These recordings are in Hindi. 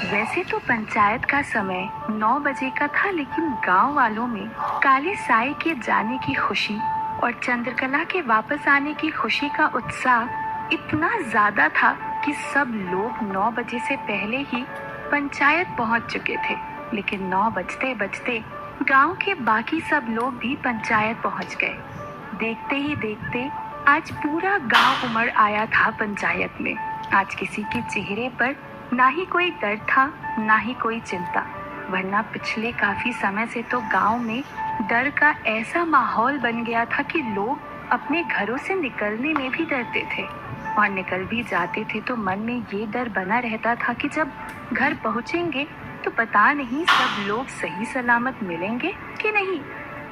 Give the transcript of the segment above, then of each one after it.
वैसे तो पंचायत का समय 9 बजे का था, लेकिन गांव वालों में काले साए के जाने की खुशी और चंद्रकला के वापस आने की खुशी का उत्साह इतना ज्यादा था कि सब लोग 9 बजे से पहले ही पंचायत पहुंच चुके थे। लेकिन 9 बजते बजते गांव के बाकी सब लोग भी पंचायत पहुंच गए। देखते ही देखते आज पूरा गांव उमड़ आया था पंचायत में। आज किसी के चेहरे पर ना ही कोई डर था, ना ही कोई चिंता, वरना पिछले काफी समय से तो गांव में डर का ऐसा माहौल बन गया था कि लोग अपने घरों से निकलने में भी डरते थे, और निकल भी जाते थे तो मन में ये डर बना रहता था कि जब घर पहुंचेंगे तो पता नहीं सब लोग सही सलामत मिलेंगे कि नहीं।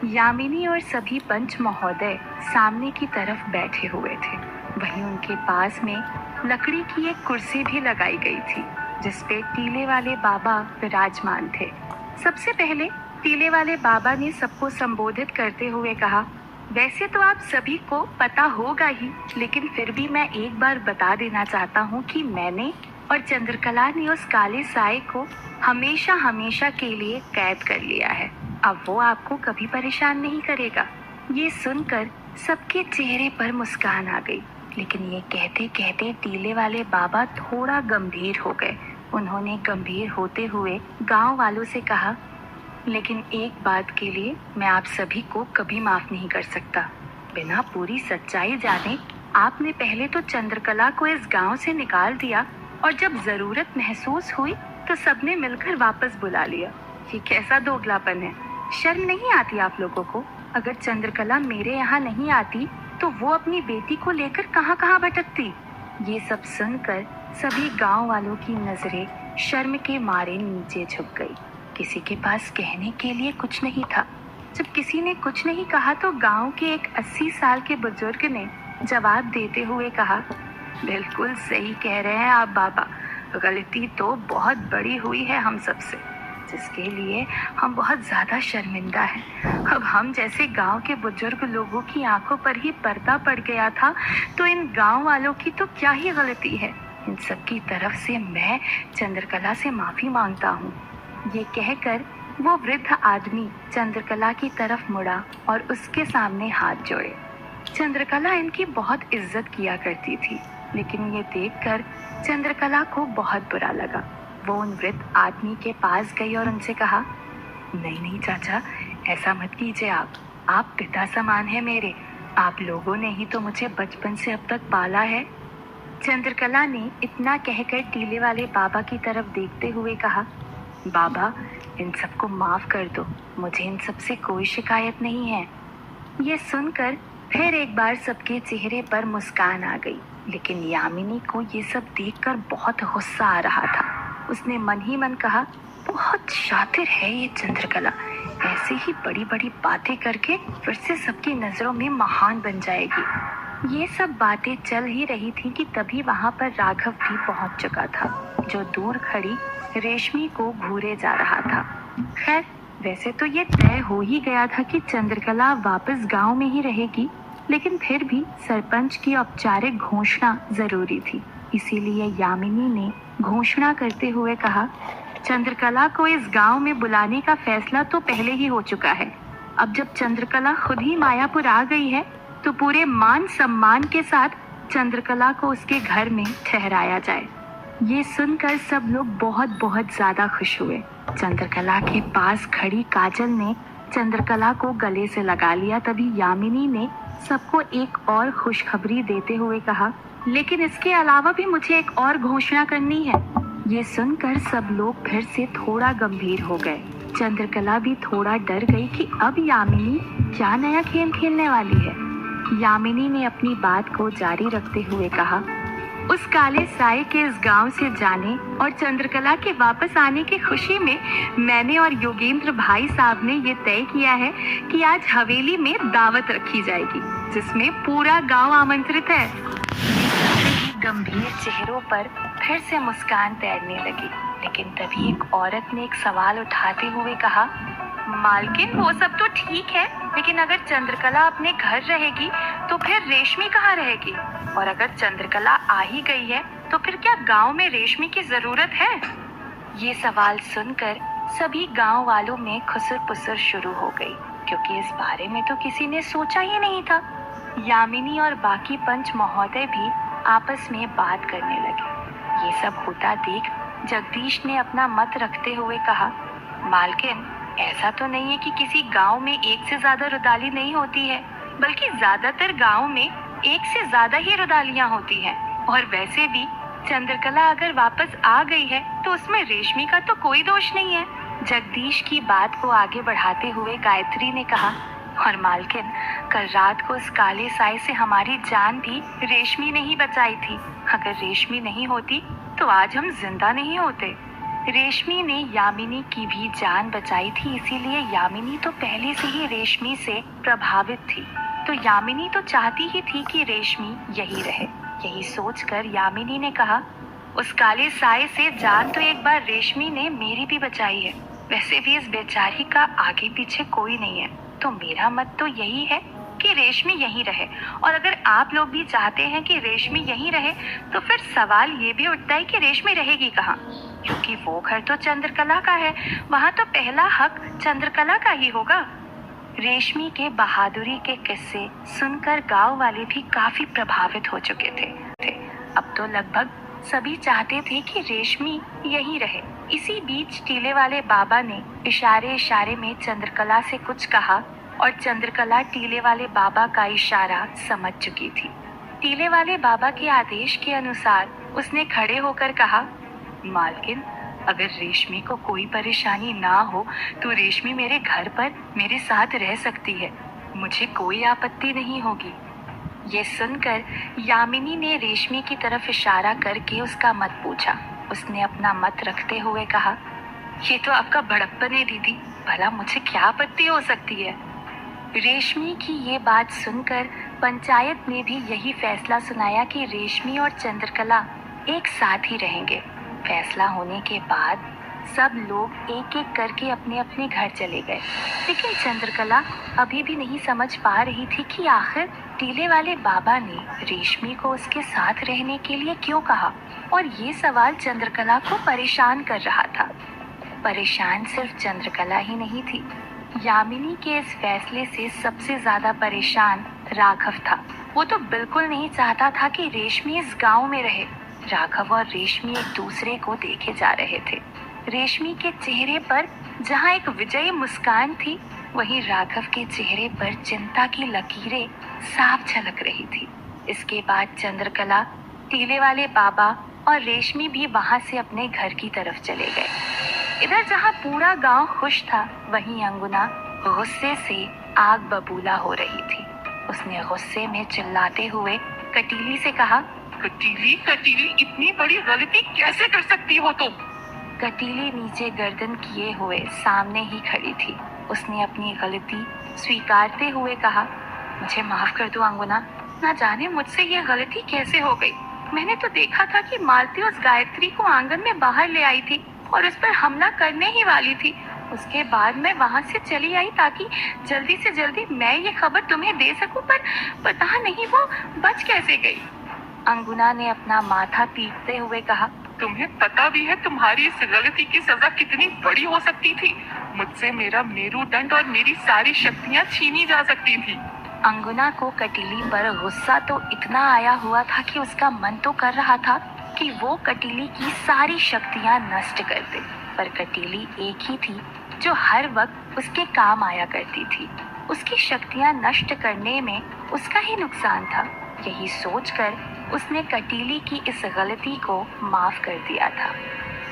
यामिनी और सभी पंच महोदय सामने की तरफ बैठे हुए थे। वहीं उनके पास में लकड़ी की एक कुर्सी भी लगाई गई थी, जिसपे टीले वाले बाबा विराजमान थे। सबसे पहले टीले वाले बाबा ने सबको संबोधित करते हुए कहा, वैसे तो आप सभी को पता होगा ही, लेकिन फिर भी मैं एक बार बता देना चाहता हूँ कि मैंने और चंद्रकला ने उस काले साए को हमेशा हमेशा के लिए कैद कर लिया है। अब वो आपको कभी परेशान नहीं करेगा। ये सुनकर सबके चेहरे पर मुस्कान आ गई, लेकिन ये कहते कहते टीले वाले बाबा थोड़ा गंभीर हो गए। उन्होंने गंभीर होते हुए गांव वालों से कहा, लेकिन एक बात के लिए मैं आप सभी को कभी माफ नहीं कर सकता। बिना पूरी सच्चाई जाने आपने पहले तो चंद्रकला को इस गांव से निकाल दिया, और जब जरूरत महसूस हुई तो सबने मिलकर वापस बुला लिया। ये कैसा दोगलापन है? शर्म नहीं आती आप लोगों को? अगर चंद्रकला मेरे यहाँ नहीं आती तो वो अपनी बेटी को लेकर कहाँ कहाँ भटकती। ये सब सुनकर सभी गांव वालों की नजरें शर्म के मारे नीचे झुक गई। किसी के पास कहने के लिए कुछ नहीं था। जब किसी ने कुछ नहीं कहा तो गांव के एक 80 साल के बुजुर्ग ने जवाब देते हुए कहा, बिल्कुल सही कह रहे हैं आप बाबा, गलती तो बहुत बड़ी हुई है हम सबसे, जिसके लिए हम बहुत ज्यादा शर्मिंदा हैं। अब हम जैसे गांव के बुजुर्ग लोगों की आंखों पर ही पर्दा पड़ गया था, तो इन गांव वालों की तो क्या ही गलती है। इन सब की तरफ से मैं चंद्रकला से माफी मांगता हूँ। ये कहकर वो वृद्ध आदमी चंद्रकला की तरफ मुड़ा और उसके सामने हाथ जोड़े। चंद्रकला इनकी बहुत इज्जत किया करती थी, लेकिन ये देखकर चंद्रकला को बहुत बुरा लगा। वो उन वृद्ध आदमी के पास गई और उनसे कहा, नहीं नहीं चाचा, ऐसा मत कीजिए। आप पिता समान है मेरे। आप लोगों ने ही तो मुझे बचपन से अब तक पाला है। चंद्रकला ने इतना कहकर टीले वाले बाबा की तरफ देखते हुए कहा, बाबा इन सबको माफ कर दो, मुझे इन सब से कोई शिकायत नहीं है। ये सुनकर फिर एक बार सबके चेहरे पर मुस्कान आ गई, लेकिन यामिनी को ये सब देखकर बहुत गुस्सा आ रहा था। उसने मन ही मन कहा, बहुत शातिर है ये चंद्रकला, ऐसे ही बड़ी बड़ी बातें करके फिर से सबकी नजरों में महान बन जाएगी। ये सब बातें चल ही रही थी कि तभी वहाँ पर राघव भी पहुँच चुका था, जो दूर खड़ी रेशमी को घूरे जा रहा था। खैर, वैसे तो ये तय हो ही गया था कि चंद्रकला वापस गांव में ही रहेगी, लेकिन फिर भी सरपंच की औपचारिक घोषणा जरूरी थी। इसीलिए यामिनी ने घोषणा करते हुए कहा, चंद्रकला को इस गांव में बुलाने का फैसला तो पहले ही हो चुका है। अब जब चंद्रकला खुद ही मायापुर आ गई है तो पूरे मान सम्मान के साथ चंद्रकला को उसके घर में ठहराया जाए। ये सुनकर सब लोग बहुत बहुत ज्यादा खुश हुए। चंद्रकला के पास खड़ी काजल ने चंद्रकला को गले से लगा लिया। तभी यामिनी ने सबको एक और खुशखबरी देते हुए कहा, लेकिन इसके अलावा भी मुझे एक और घोषणा करनी है। ये सुनकर सब लोग फिर से थोड़ा गंभीर हो गए। चंद्रकला भी थोड़ा डर गई कि अब यामिनी क्या नया खेल खेलने वाली है। यामिनी ने अपनी बात को जारी रखते हुए कहा, उस काले साए के इस गांव से जाने और चंद्रकला के वापस आने की खुशी में मैंने और योगेंद्र भाई साहब ने ये तय किया है कि आज हवेली में दावत रखी जाएगी, जिसमें पूरा गांव आमंत्रित है। गंभीर चेहरों पर फिर से मुस्कान तैरने लगी, लेकिन तभी एक औरत ने एक सवाल उठाते हुए कहा, मालकिन वो सब तो ठीक है, लेकिन अगर चंद्रकला अपने घर रहेगी तो फिर रेशमी कहाँ रहेगी? और अगर चंद्रकला आ ही गई है तो फिर क्या गांव में रेशमी की जरूरत है? ये सवाल सुनकर सभी गांव वालों में खुसर पुसर शुरू हो गई, क्योंकि इस बारे में तो किसी ने सोचा ही नहीं था। यामिनी और बाकी पंच महोदय भी आपस में बात करने लगे। ये सब होता देख जगदीश ने अपना मत रखते हुए कहा, मालकिन, ऐसा तो नहीं है कि किसी गांव में एक से ज्यादा रुदाली नहीं होती है, बल्कि ज्यादातर गांव में एक से ज्यादा ही रुदालियां होती हैं। और वैसे भी चंद्रकला अगर वापस आ गई है तो उसमें रेशमी का तो कोई दोष नहीं है। जगदीश की बात को आगे बढ़ाते हुए गायत्री ने कहा, और मालकिन, कल रात को उस काले साए से हमारी जान भी रेशमी ने ही बचाई थी। अगर रेशमी नहीं होती तो आज हम जिंदा नहीं होते। रेशमी ने यामिनी की भी जान बचाई थी, इसीलिए यामिनी तो पहले से ही रेशमी से प्रभावित थी। तो यामिनी तो चाहती ही थी कि रेशमी यही रहे। यही सोचकर यामिनी ने कहा, उस काले साए से जान तो एक बार रेशमी ने मेरी भी बचाई है। वैसे भी इस बेचारी का आगे पीछे कोई नहीं है, तो मेरा मत तो यही है कि रेशमी यहीं रहे। और अगर आप लोग भी चाहते हैं कि रेशमी यहीं रहे, तो फिर सवाल ये भी उठता है कि रेशमी रहेगी कहाँ, क्योंकि वो घर तो चंद्रकला का है, वहाँ तो पहला हक चंद्रकला का ही होगा। रेशमी के बहादुरी के किस्से सुनकर गांव वाले भी काफी प्रभावित हो चुके थे। अब तो लगभग सभी चाहते थे कि रेशमी यहीं रहे। इसी बीच टीले वाले बाबा ने इशारे इशारे में चंद्रकला से कुछ कहा, और चंद्रकला टीले वाले बाबा का इशारा समझ चुकी थी। टीले वाले बाबा के आदेश के अनुसार उसने खड़े होकर कहा, मालकिन, अगर रेशमी को कोई परेशानी ना हो तो रेशमी मेरे घर पर मेरे साथ रह सकती है। मुझे कोई आपत्ति नहीं होगी। ये सुनकर यामिनी ने रेशमी की तरफ इशारा करके उसका मत पूछा। उसने अपना मत रखते हुए कहा, ये तो आपका बड़प्पन है दीदी, भला मुझे क्या आपत्ति हो सकती है। रेशमी की ये बात सुनकर पंचायत ने भी यही फैसला सुनाया कि रेशमी और चंद्रकला एक साथ ही रहेंगे। फैसला होने के बाद सब लोग एक एक करके अपने अपने घर चले गए, लेकिन चंद्रकला अभी भी नहीं समझ पा रही थी कि आखिर टीले वाले बाबा ने रेशमी को उसके साथ रहने के लिए क्यों कहा। और ये सवाल चंद्रकला को परेशान कर रहा था। परेशान सिर्फ चंद्रकला ही नहीं थी, यामिनी के इस फैसले से सबसे ज्यादा परेशान राघव था। वो तो बिल्कुल नहीं चाहता था कि रेशमी इस गांव में रहे। राघव और रेशमी एक दूसरे को देखे जा रहे थे। रेशमी के चेहरे पर जहां एक विजयी मुस्कान थी, वहीं राघव के चेहरे पर चिंता की लकीरें साफ झलक रही थी। इसके बाद चंद्रकला, टीले वाले बाबा और रेशमी भी वहां से अपने घर की तरफ चले गए। इधर जहां पूरा गांव खुश था, वहीं अंगुना गुस्से से आग बबूला हो रही थी। उसने गुस्से में चिल्लाते हुए कटीली से कहा, कटीली, कटीली, इतनी बड़ी गलती कैसे कर सकती हो तुम? कटीली नीचे गर्दन किए हुए सामने ही खड़ी थी। उसने अपनी गलती स्वीकारते हुए कहा, मुझे माफ कर दो अंगुना, ना जाने मुझसे यह गलती कैसे हो गई। मैंने तो देखा था कि मालती उस गायत्री को आंगन में बाहर ले आई थी और उस पर हमला करने ही वाली थी। उसके बाद मैं वहां से चली आई ताकि जल्दी से जल्दी मैं ये खबर तुम्हें दे सकूं, पर पता नहीं वो बच कैसे गई। अंगुना ने अपना माथा पीटते हुए कहा, तुम्हें पता भी है तुम्हारी इस गलती की सजा कितनी बड़ी हो सकती थी? मुझसे मेरा मेरुदंड और मेरी सारी शक्तियाँ छीनी जा सकती थी। अंगुना को कटीली पर गुस्सा तो इतना आया हुआ था कि उसका मन तो कर रहा था कि वो कटीली की सारी शक्तियाँ नष्ट कर दे, पर कटीली एक ही थी जो हर वक्त उसके काम आया करती थी। उसकी शक्तियाँ नष्ट करने में उसका ही नुकसान था। यही सोचकर उसने कटीली की इस गलती को माफ कर दिया था।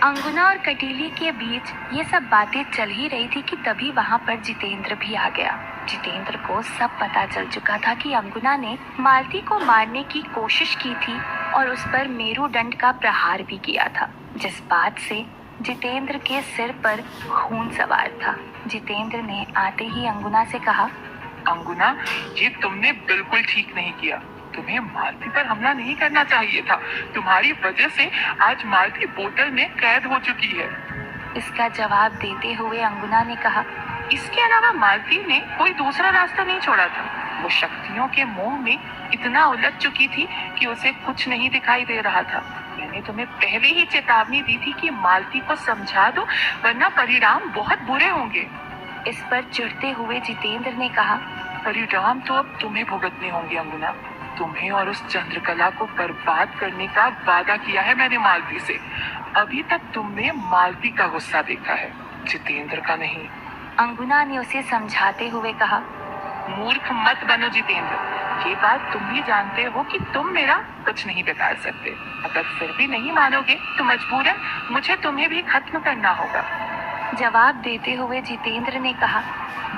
अंगुना और कटीली के बीच ये सब बातें चल ही रही थी कि तभी वहाँ पर जितेंद्र भी आ गया। जितेंद्र को सब पता चल चुका था कि अंगुना ने मालती को मारने की कोशिश की थी और उस पर मेरुदंड का प्रहार भी किया था, जिस बात से जितेंद्र के सिर पर खून सवार था। जितेंद्र ने आते ही अंगुना से कहा, अंगुना, ये तुमने बिल्कुल ठीक नहीं किया। तुम्हें मालती पर हमला नहीं करना चाहिए था। तुम्हारी वजह से आज मालती बोतल में कैद हो चुकी है। इसका जवाब देते हुए अंगुना ने कहा, इसके अलावा मालती ने कोई दूसरा रास्ता नहीं छोड़ा था। वो शक्तियों के मोह में इतना उलझ चुकी थी कि उसे कुछ नहीं दिखाई दे रहा था। मैंने मैंने तुम्हें पहले ही चेतावनी दी थी कि मालती को समझा दो, वरना परिणाम बहुत बुरे होंगे। इस पर चिढ़ते हुए जितेंद्र ने कहा, परिणाम तो अब तुम्हें भुगतने होंगे अंगुना। तुम्हें और उस चंद्रकला को बर्बाद करने का वादा किया है मैंने मालती से। अभी तक तुमने मालती का गुस्सा देखा है, जितेंद्र का नहीं। अंगुना ने उसे समझाते हुए कहा, मूर्ख मत बनो जितेंद्र। ये बात तुम भी जानते हो कि तुम मेरा कुछ नहीं बिगाड़ सकते। अगर फिर भी नहीं मानोगे तो मजबूरन मुझे तुम्हें भी खत्म करना होगा। जवाब देते हुए जितेंद्र ने कहा,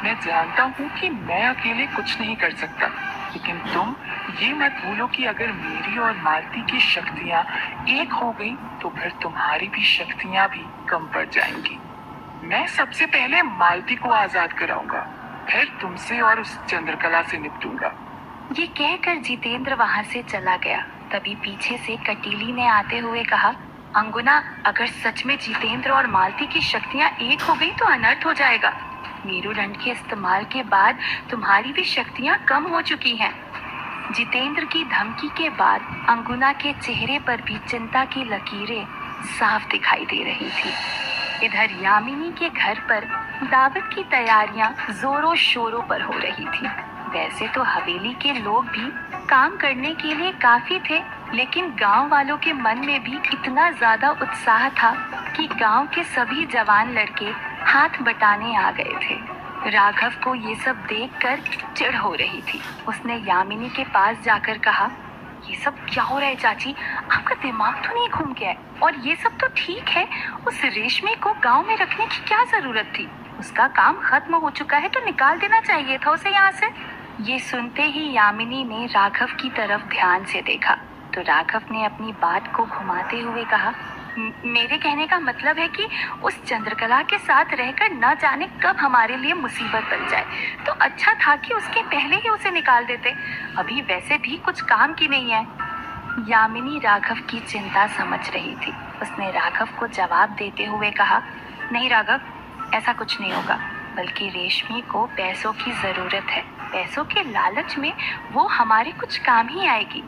मैं जानता हूँ कि मैं अकेले कुछ नहीं कर सकता, लेकिन तुम ये मत भूलो कि अगर मेरी और मालती की शक्तियाँ एक हो गई तो फिर तुम्हारी भी शक्तियाँ भी कम पड़ जाएंगी। मैं सबसे पहले मालती को आजाद कराऊंगा, फिर तुमसे और उस चंद्रकला से निपटूंगा। ये कहकर जितेंद्र वहां से चला गया। तभी पीछे से कटीली ने आते हुए कहा, अंगुना, अगर सच में जितेंद्र और मालती की शक्तियां एक हो गई तो अनर्थ हो जाएगा। मेरुदंड के इस्तेमाल के बाद तुम्हारी भी शक्तियां कम हो चुकी हैं। जितेंद्र की धमकी के बाद अंगुना के चेहरे पर भी चिंता की लकीरें साफ दिखाई दे रही थी। इधर यामिनी के घर पर दावत की तैयारियां जोरों शोरों पर हो रही थी। वैसे तो हवेली के लोग भी काम करने के लिए काफी थे, लेकिन गांव वालों के मन में भी इतना ज्यादा उत्साह था कि गांव के सभी जवान लड़के हाथ बटाने आ गए थे। राघव को ये सब देखकर चिढ़ हो रही थी। उसने यामिनी के पास जाकर कहा, ये सब क्या हो रहा है चाची? आपका दिमाग तो नहीं घूम गया है? और ये सब तो ठीक है, उस रेशमी को गांव में रखने की क्या जरूरत थी? उसका काम खत्म हो चुका है तो निकाल देना चाहिए था उसे यहाँ से। ये सुनते ही यामिनी ने राघव की तरफ ध्यान से देखा तो राघव ने अपनी बात को घुमाते हुए कहा, मेरे कहने का मतलब है कि उस चंद्रकला के साथ रहकर न जाने कब हमारे लिए मुसीबत बन जाए, तो अच्छा था कि उसके पहले ही उसे निकाल देते। अभी वैसे भी कुछ काम की नहीं है। यामिनी राघव की चिंता समझ रही थी। उसने राघव को जवाब देते हुए कहा, नहीं राघव, ऐसा कुछ नहीं होगा, बल्कि रेशमी को पैसों की जरूरत है। पैसों के लालच में वो हमारे कुछ काम ही आएगी।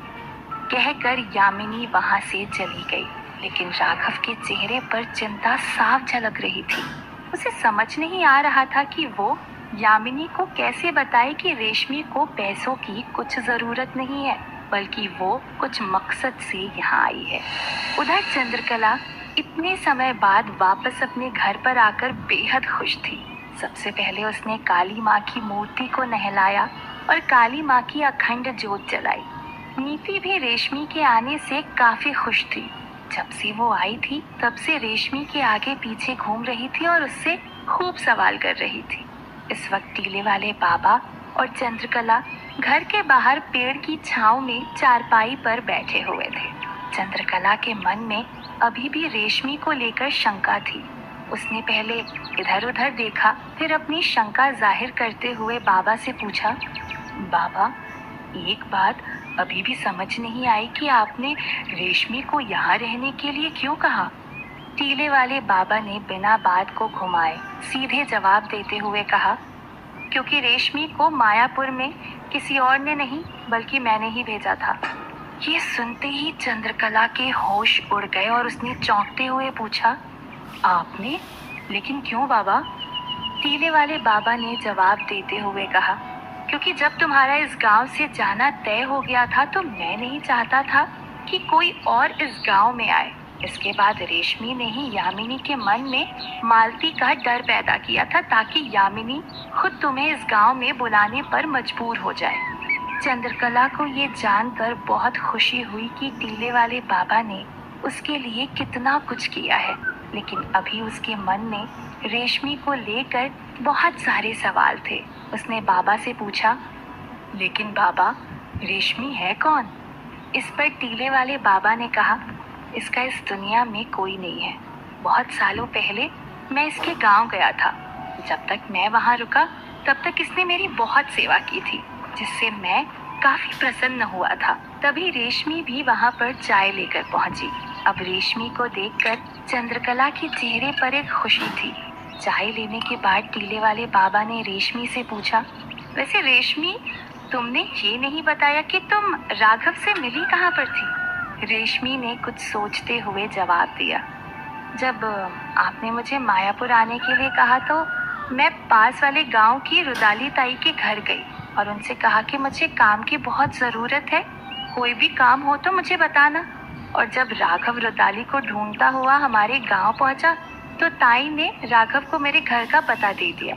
कहकर यामिनी वहां से चली गई, लेकिन राघव के चेहरे पर चिंता साफ झलक रही थी। उसे समझ नहीं आ रहा था कि वो यामिनी को कैसे बताए कि रेशमी को पैसों की कुछ जरूरत नहीं है, बल्कि वो कुछ मकसद से यहाँ आई है। उधर चंद्रकला इतने समय बाद वापस अपने घर पर आकर बेहद खुश थी। सबसे पहले उसने काली माँ की मूर्ति को नहलाया और काली माँ की अखंड जोत जलाई। नीति भी रेशमी के आने से काफी खुश थी। जब से वो आई थी तब से रेशमी के आगे पीछे घूम रही थी और उससे खूब सवाल कर रही थी। इस वक्त टीले वाले बाबा और चंद्रकला घर के बाहर पेड़ की छांव में चारपाई पर बैठे हुए थे। चंद्रकला के मन में अभी भी रेशमी को लेकर शंका थी। उसने पहले इधर उधर देखा, फिर अपनी शंका जाहिर करते हुए बाबा से पूछा, बाबा, एक बात अभी भी समझ नहीं आई कि आपने रेशमी को यहाँ रहने के लिए क्यों कहा? टीले वाले बाबा ने बिना बात को घुमाए सीधे जवाब देते हुए कहा, क्योंकि रेशमी को मायापुर में किसी और ने नहीं बल्कि मैंने ही भेजा था। ये सुनते ही चंद्रकला के होश उड़ गए और उसने चौंकते हुए पूछा, आपने? लेकिन क्यों बाबा? टीले वाले बाबा ने जवाब देते हुए कहा, क्योंकि जब तुम्हारा इस गांव से जाना तय हो गया था तो मैं नहीं चाहता था कि कोई और इस गांव में आए। इसके बाद रेशमी ने ही यामिनी के मन में मालती का डर पैदा किया था ताकि यामिनी खुद तुम्हें इस गांव में बुलाने पर मजबूर हो जाए। चंद्रकला को ये जानकर बहुत खुशी हुई कि टीले वाले बाबा ने उसके लिए कितना कुछ किया है, लेकिन अभी उसके मन में रेशमी को लेकर बहुत सारे सवाल थे। उसने बाबा से पूछा, लेकिन बाबा, रेशमी है कौन? इस पर टीले वाले बाबा ने कहा, इसका इस दुनिया में कोई नहीं है। बहुत सालों पहले मैं इसके गांव गया था। जब तक मैं वहां रुका तब तक इसने मेरी बहुत सेवा की थी, जिससे मैं काफी प्रसन्न हुआ था। तभी रेशमी भी वहां पर चाय लेकर पहुंची। अब रेशमी को देखकर चंद्रकला के चेहरे पर एक खुशी थी। चाय लेने के बाद टीले वाले बाबा ने रेशमी से पूछा, वैसे रेशमी, तुमने ये नहीं बताया कि तुम राघव से मिली कहाँ पर थी? रेशमी ने कुछ सोचते हुए जवाब दिया। जब आपने मुझे मायापुर आने के लिए कहा तो मैं पास वाले गांव की रुदाली ताई के घर गई और उनसे कहा कि मुझे काम की बहुत ज़रूरत है, कोई भी काम हो तो मुझे बताना। और जब राघव रुदाली को ढूंढता हुआ हमारे गांव पहुंचा तो ताई ने राघव को मेरे घर का पता दे दिया।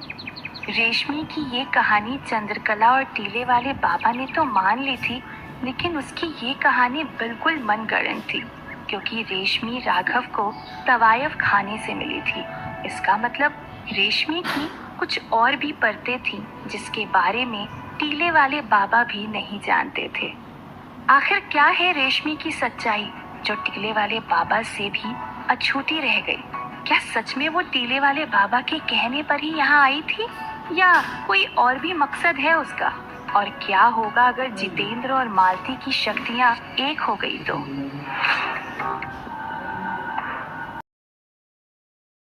रेशमी की ये कहानी चंद्रकला और टीले वाले बाबा ने तो मान ली थी, लेकिन उसकी ये कहानी बिल्कुल मनगढ़ंत थी, क्योंकि रेशमी राघव को तवायफ खाने से मिली थी। इसका मतलब रेशमी की कुछ और भी परतें थीं जिसके बारे में टीले वाले बाबा भी नहीं जानते थे। आखिर क्या है रेशमी की सच्चाई जो टीले वाले बाबा से भी अछूती रह गई? क्या सच में वो टीले वाले बाबा के कहने पर ही यहाँ आई थी, या कोई और भी मकसद है उसका? और क्या होगा अगर जितेंद्र और मालती की शक्तियाँ एक हो गई तो?